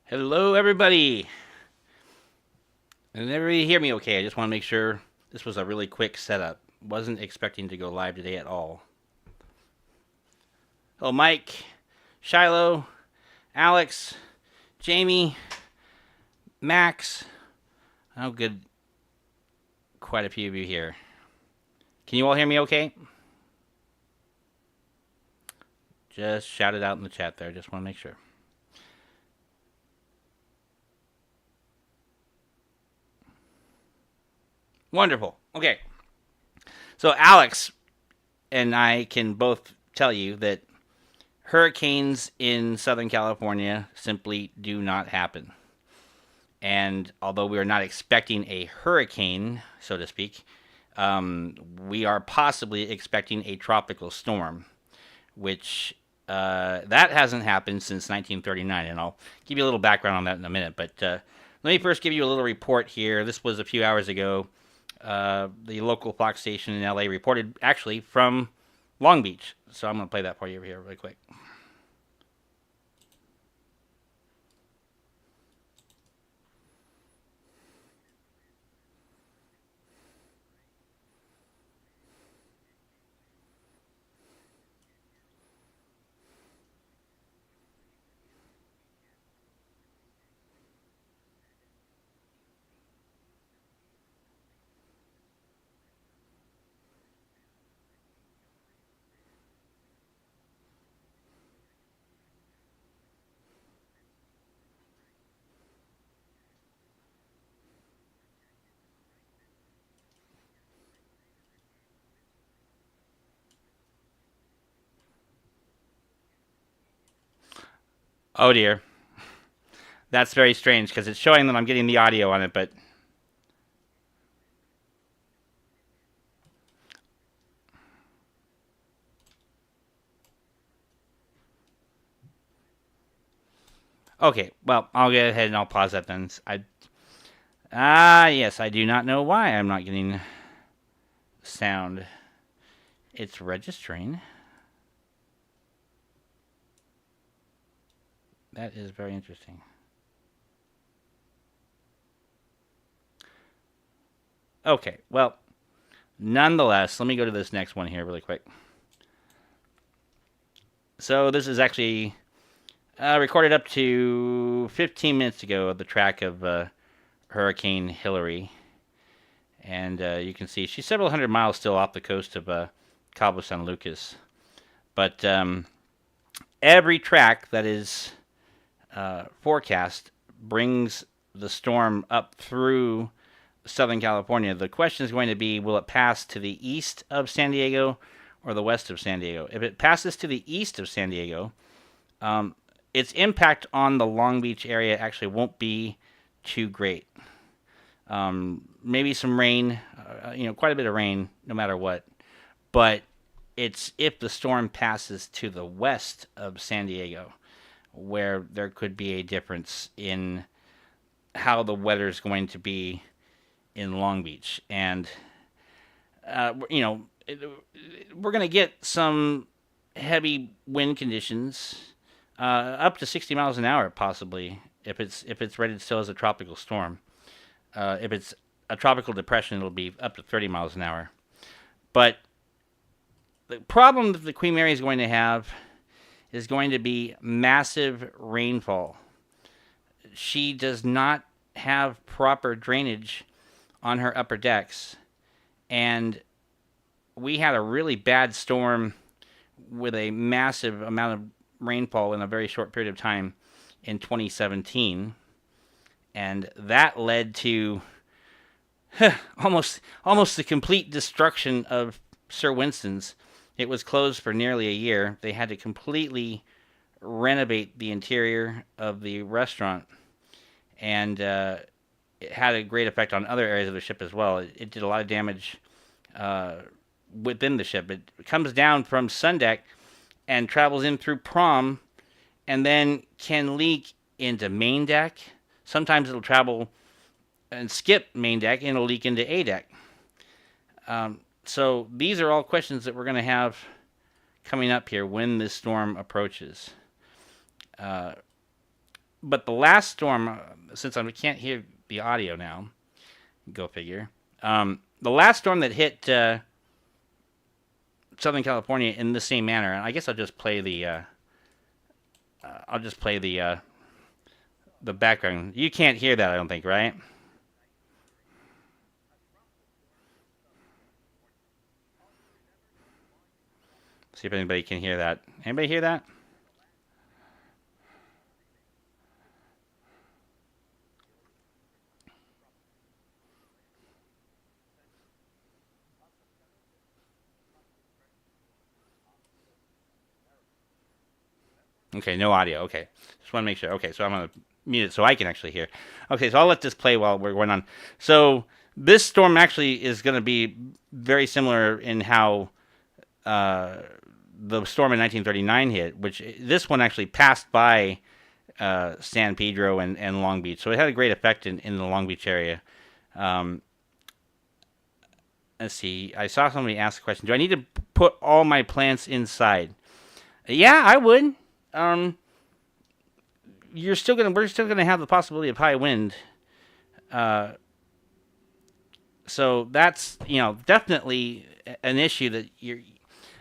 Hello, everybody. Did everybody hear me okay? I just want to make sure this was a really quick setup. Wasn't expecting to go live today at all. Hello, Mike, Shiloh, Alex, Jamie, Max. Oh, good. Quite a few of you here. Can you all hear me okay? Just shout it out in the chat there. Just want to make sure. Wonderful. Okay. So Alex and I can both tell you that hurricanes in Southern California simply do not happen. And although we are not expecting a hurricane, so to speak, we are possibly expecting a tropical storm, which that hasn't happened since 1939. And I'll give you a little background on that in a minute. But let me first give you a little report here. This was a few hours ago. The local Fox station in LA reported actually from Long Beach. So I'm going to play that for you over here really quick. Oh dear. That's very strange because it's showing that I'm getting the audio on it, but okay. Well, I'll go ahead and I'll pause that then. Yes, I do not know why I'm not getting sound. It's registering. That is very interesting. Okay, well, nonetheless, let me go to this next one here really quick. So this is actually recorded up to 15 minutes ago of the track of Hurricane Hilary. And you can see she's several hundred miles still off the coast of Cabo San Lucas. But every track that is forecast brings the storm up through Southern California. The question is going to be, will it pass to the east of San Diego or the west of San Diego? If it passes to the east of San Diego, its impact on the Long Beach area actually won't be too great. Maybe some rain, quite a bit of rain, no matter what. But it's if the storm passes to the west of San Diego, where there could be a difference in how the weather is going to be in Long Beach. And, we're going to get some heavy wind conditions, up to 60 miles an hour, possibly, if it's rated still as a tropical storm. If it's a tropical depression, it'll be up to 30 miles an hour. But the problem that the Queen Mary is going to have is going to be massive rainfall. She does not have proper drainage on her upper decks. And we had a really bad storm with a massive amount of rainfall in a very short period of time in 2017. And that led to almost the complete destruction of Sir Winston's. It was closed for nearly a year. They had to completely renovate the interior of the restaurant, and it had a great effect on other areas of the ship as well. It did a lot of damage within the ship. It comes down from Sundeck and travels in through prom, and then can leak into main deck. Sometimes it'll travel and skip main deck, and it'll leak into A deck. So these are all questions that we're going to have coming up here when this storm approaches. but the last storm, since I can't hear the audio now, go figure. The last storm that hit Southern California in the same manner, and I guess I'll just play the background. You can't hear that, I don't think, right? See if anybody can hear that. Anybody hear that? Okay, no audio. Okay, just want to make sure. Okay, so I'm gonna mute it so I can actually hear. Okay, so I'll let this play while we're going on. So this storm actually is going to be very similar in how the storm in 1939 hit, which this one actually passed by San Pedro and Long Beach, so it had a great effect in the Long Beach area. Um, let's see. I saw somebody ask a question. Do I need to put all my plants inside? Yeah, I would. We're still gonna have the possibility of high wind. Uh, so that's definitely an issue that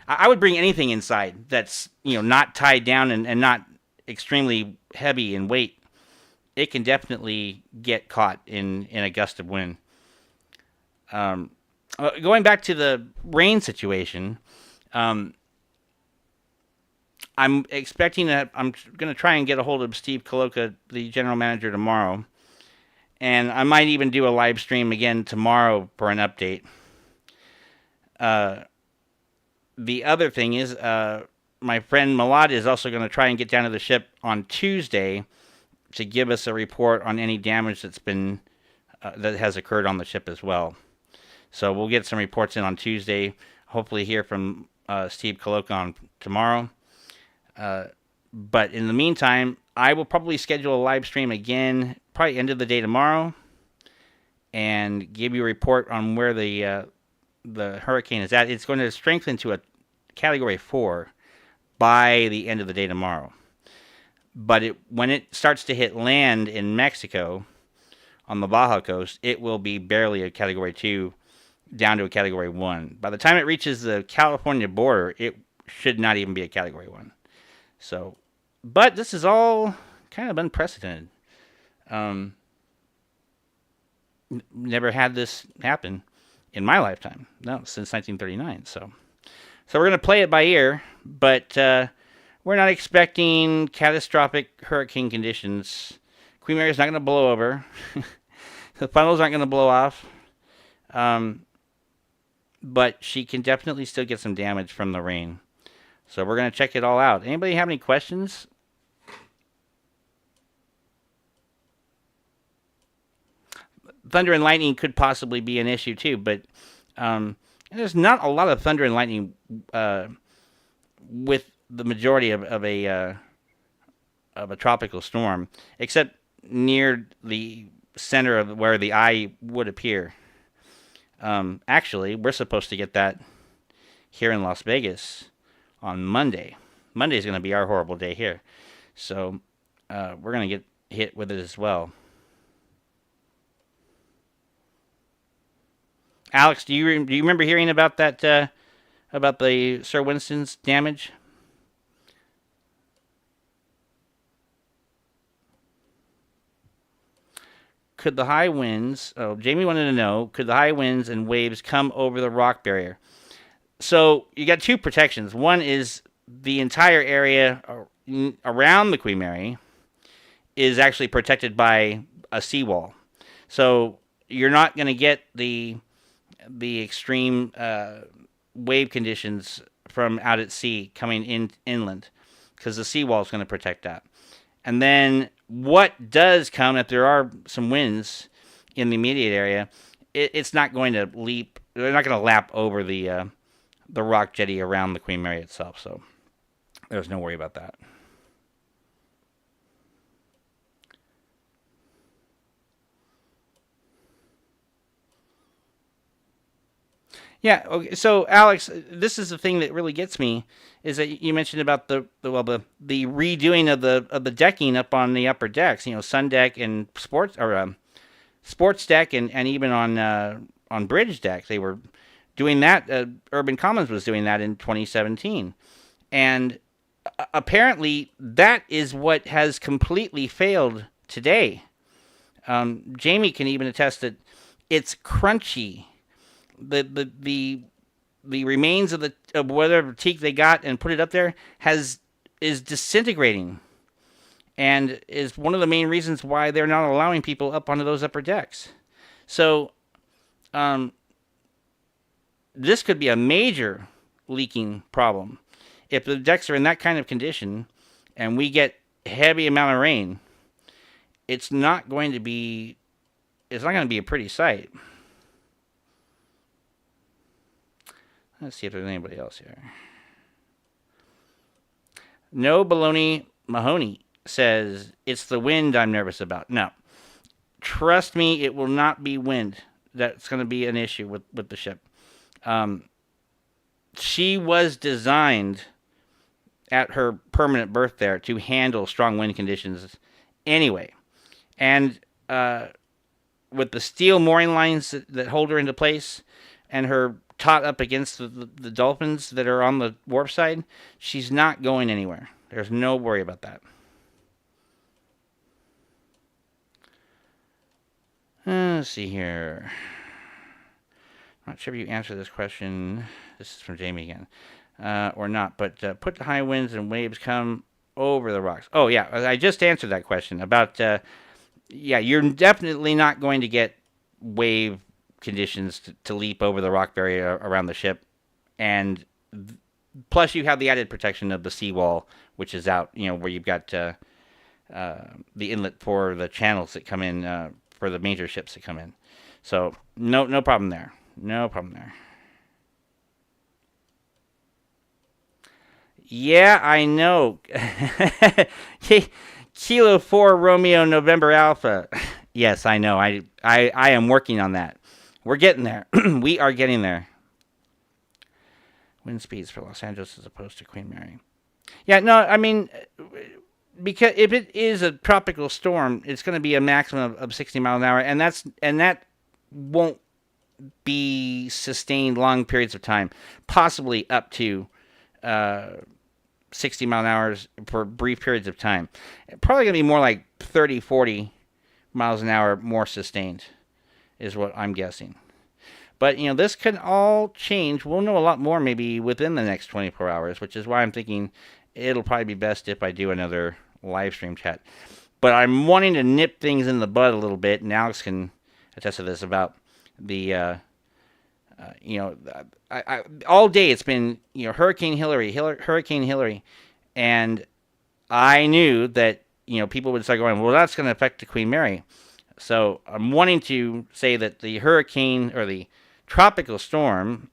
I would bring anything inside that's not tied down and not extremely heavy in weight. It can definitely get caught in a gust of wind. Going back to the rain situation, I'm expecting that I'm going to try and get a hold of Steve Koloka, the general manager, tomorrow. And I might even do a live stream again tomorrow for an update. The other thing is, my friend Malad is also going to try and get down to the ship on Tuesday to give us a report on any damage that has occurred on the ship as well. So we'll get some reports in on Tuesday. Hopefully hear from Steve Koloka on tomorrow. But in the meantime, I will probably schedule a live stream again, probably end of the day tomorrow, and give you a report on where the hurricane is at. It's going to strengthen to a Category 4 by the end of the day tomorrow. But when it starts to hit land in Mexico on the Baja coast, it will be barely a Category 2 down to a Category 1. By the time it reaches the California border, it should not even be a Category 1. So, but this is all kind of unprecedented. Never had this happen in my lifetime. No, since 1939. So we're going to play it by ear, but we're not expecting catastrophic hurricane conditions. Queen Mary is not going to blow over. The funnels aren't going to blow off. But she can definitely still get some damage from the rain. So we're going to check it all out. Anybody have any questions? Thunder and lightning could possibly be an issue too, but there's not a lot of thunder and lightning with the majority of a tropical storm, except near the center of where the eye would appear. Actually, we're supposed to get that here in Las Vegas on Monday. Monday is going to be our horrible day here. So we're going to get hit with it as well. Alex, do you remember hearing about that, about the Sir Winston's damage? Could the high winds, Jamie wanted to know, could the high winds and waves come over the rock barrier? So you got two protections. One is the entire area around the Queen Mary is actually protected by a seawall. So you're not going to get the extreme wave conditions from out at sea coming inland, because the seawall is going to protect that. And then what does come, if there are some winds in the immediate area, it's not going to leap. They're not going to lap over the rock jetty around the Queen Mary itself. So there's no worry about that. Yeah. Okay. So, Alex, this is the thing that really gets me is that you mentioned about the redoing of the decking up on the upper decks. Sun deck and sports deck, and even on bridge deck. They were doing that. Urban Commons was doing that in 2017, and apparently that is what has completely failed today. Jamie can even attest that it's crunchy. The remains of whatever teak they got and put it up there is disintegrating, and is one of the main reasons why they're not allowing people up onto those upper decks. So, this could be a major leaking problem if the decks are in that kind of condition, and we get heavy amount of rain. It's not going to be a pretty sight. Let's see if there's anybody else here. No Baloney Mahoney says, it's the wind I'm nervous about. No. Trust me, it will not be wind that's going to be an issue with the ship. She was designed at her permanent berth there to handle strong wind conditions anyway. And with the steel mooring lines that hold her into place and her taut up against the dolphins that are on the warp side, she's not going anywhere. There's no worry about that. Let's see here. Not sure if you answered this question. This is from Jamie again. Or not, but put the high winds and waves come over the rocks. Oh, yeah, I just answered that question about, you're definitely not going to get wave conditions to leap over the rock barrier around the ship. And plus you have the added protection of the seawall, which is out, where you've got the inlet for the channels that come in, for the major ships that come in. So no problem there. No problem there. Yeah, I know. Kilo 4 Romeo November Alpha. Yes, I know. I am working on that. We're getting there. We are getting there. Wind speeds for Los Angeles as opposed to Queen Mary. Yeah, no, I mean, because if it is a tropical storm, it's going to be a maximum of 60 miles an hour, and that won't be sustained long periods of time, possibly up to 60 mile an hour for brief periods of time. Probably going to be more like 30, 40 miles an hour more sustained is what I'm guessing. But, this can all change. We'll know a lot more maybe within the next 24 hours, which is why I'm thinking it'll probably be best if I do another live stream chat. But I'm wanting to nip things in the bud a little bit, and Alex can attest to this about the, all day it's been, Hurricane Hilary, and I knew that, people would start going, well, that's going to affect the Queen Mary. So I'm wanting to say that the hurricane or the tropical storm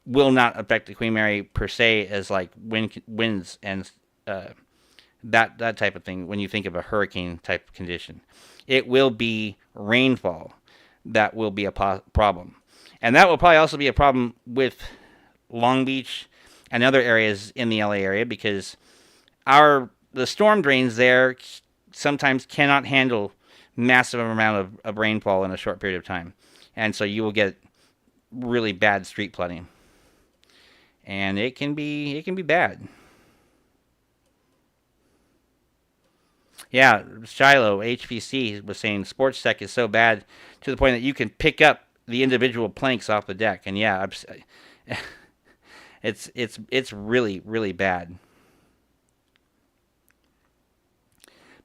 will not affect the Queen Mary per se as like winds and that type of thing when you think of a hurricane type condition. It will be rainfall that will be a problem. And that will probably also be a problem with Long Beach and other areas in the LA area because the storm drains there sometimes cannot handle massive amount of rainfall in a short period of time. And so you will get really bad street flooding. And it can be bad. Yeah, Shiloh, HPC, was saying sports tech is so bad to the point that you can pick up the individual planks off the deck. And yeah, it's really, really bad.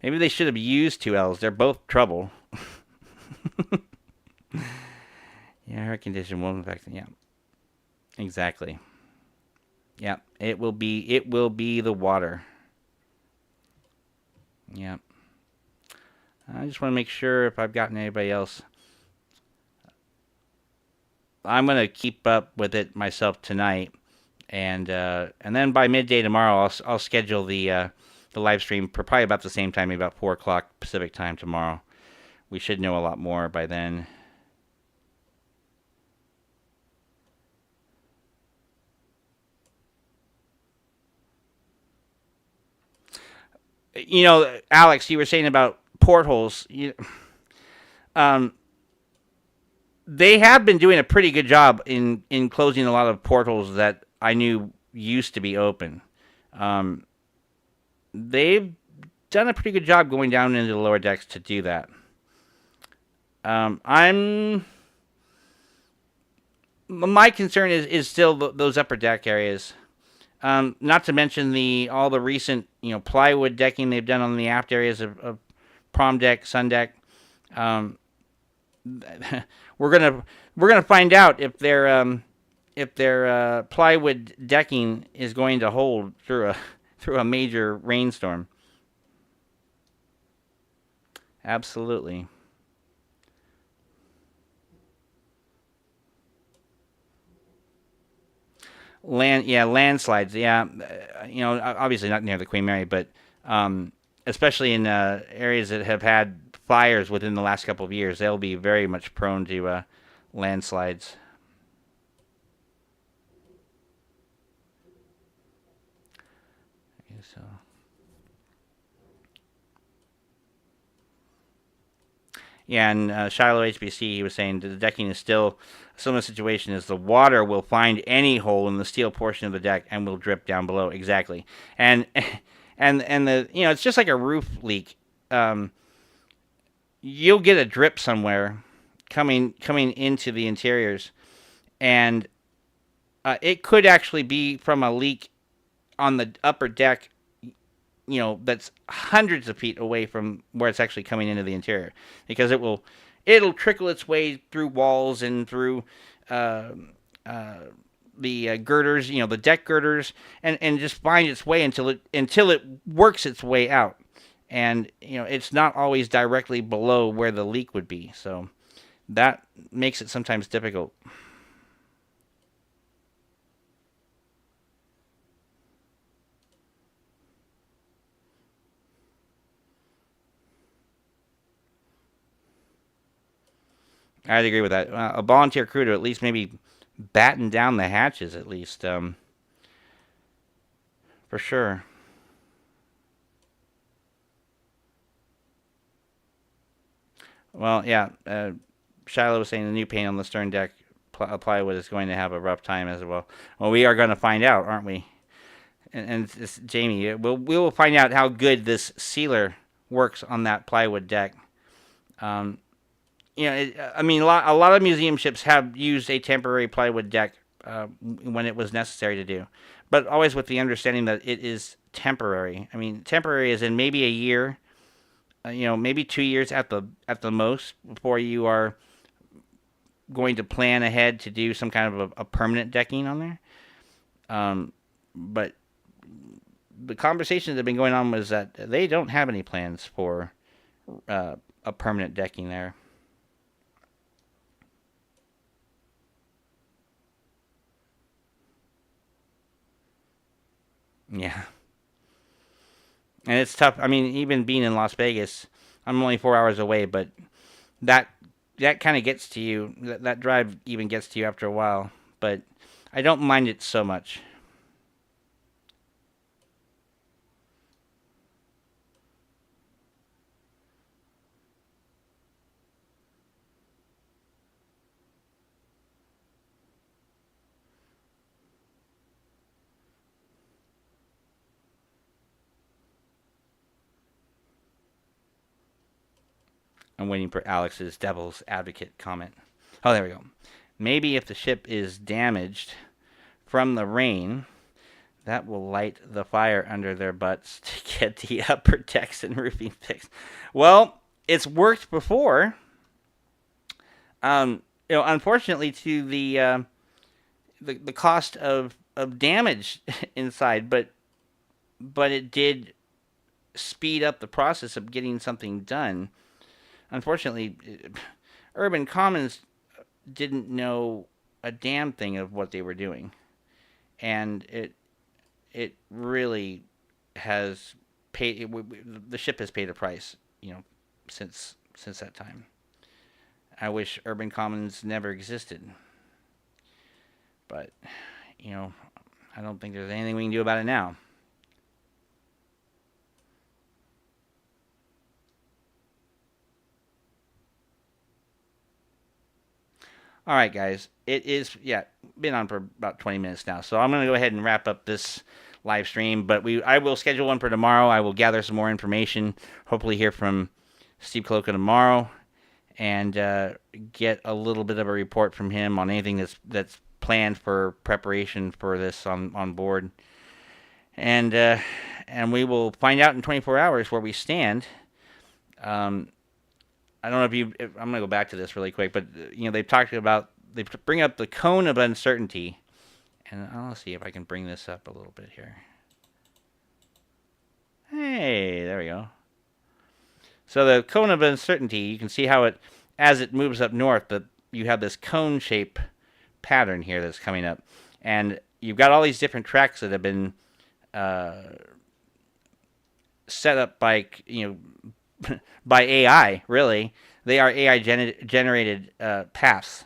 Maybe they should have used two L's. They're both trouble. Yeah, her condition won't affect them. Yeah, exactly. Yeah, it will be the water. Yeah. I just want to make sure if I've gotten anybody else. I'm going to keep up with it myself tonight, and then by midday tomorrow, I'll schedule the live stream for probably about the same time, maybe about 4 o'clock Pacific time tomorrow. We should know a lot more by then. Alex, you were saying about portholes. They have been doing a pretty good job in closing a lot of portholes that I knew used to be open. Um, they've done a pretty good job going down into the lower decks to do that. I'm My concern is still those upper deck areas. Not to mention all the recent plywood decking they've done on the aft areas of prom deck, sun deck. Um, we're gonna find out if their plywood decking is going to hold through a major rainstorm. Absolutely. Landslides. Yeah, obviously not near the Queen Mary, but especially in areas that have had fires within the last couple of years, they'll be very much prone to landslides. Okay, so. Yeah, and Shiloh HBC, he was saying the decking is still a similar situation as the water will find any hole in the steel portion of the deck and will drip down below. Exactly, and and the it's just like a roof leak. Um, you'll get a drip somewhere coming into the interiors, and it could actually be from a leak on the upper deck, that's hundreds of feet away from where it's actually coming into the interior, because it'll trickle its way through walls and through uh, uh, the girders, the deck girders, and just find its way until it works its way out. And it's not always directly below where the leak would be, so that makes it sometimes difficult. I'd agree with that. A volunteer crew to at least maybe batten down the hatches, at least, for sure. Well, yeah. Shiloh was saying the new paint on the stern deck plywood is going to have a rough time as well. Well, we are going to find out, aren't we? And Jamie, we will find out how good this sealer works on that plywood deck. Um, I mean, a lot of museum ships have used a temporary plywood deck when it was necessary to do, but always with the understanding that it is temporary. I mean, temporary is in maybe a year, maybe 2 years at the most before you are going to plan ahead to do some kind of a permanent decking on there. But the conversations that have been going on was that they don't have any plans for a permanent decking there. Yeah, and it's tough. I mean, even being in Las Vegas, I'm only 4 hours away, but that that kind of gets to you. That drive even gets to you after a while, but I don't mind it so much. I'm waiting for Alex's devil's advocate comment. Oh, there we go. Maybe if the ship is damaged from the rain, that will light the fire under their butts to get the upper decks and roofing fixed. Well, it's worked before. Unfortunately, to the cost of damage inside, but it did speed up the process of getting something done. Unfortunately, Urban Commons didn't know a damn thing of what they were doing, and it really has paid. The ship has paid a price, since that time. I wish Urban Commons never existed, but you know, I don't think there's anything we can do about it now. All right, guys. It is, yeah, been on for about 20 minutes now. So I'm going to go ahead and wrap up this live stream. But I will schedule one for tomorrow. I will gather some more information. Hopefully hear from Steve Coloca tomorrow and get a little bit of a report from him on anything that's planned for preparation for this on board. And we will find out in 24 hours where we stand. I don't know if I'm going to go back to this really quick, but they bring up the cone of uncertainty. And I'll see if I can bring this up a little bit here. Hey, there we go. So the cone of uncertainty, you can see how as it moves up north, you have this cone shape pattern here that's coming up. And you've got all these different tracks that have been set up by, by AI, really. They are AI generated paths,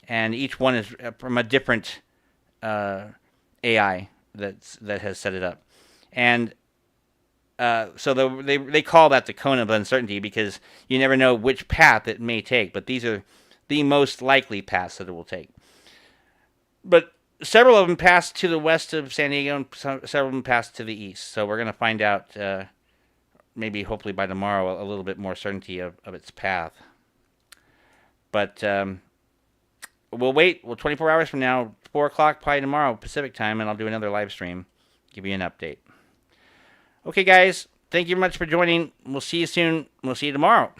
and each one is from a different AI that has set it up. And so they call that the cone of uncertainty because you never know which path it may take, but these are the most likely paths that it will take. But several of them pass to the west of San Diego, and several of them pass to the east. So we're going to find out maybe hopefully by tomorrow a little bit more certainty of its path. But we'll wait. 24 hours from now, 4 o'clock probably tomorrow Pacific time, and I'll do another live stream, give you an update. Okay, guys, thank you very much for joining. We'll see you soon. We'll see you tomorrow.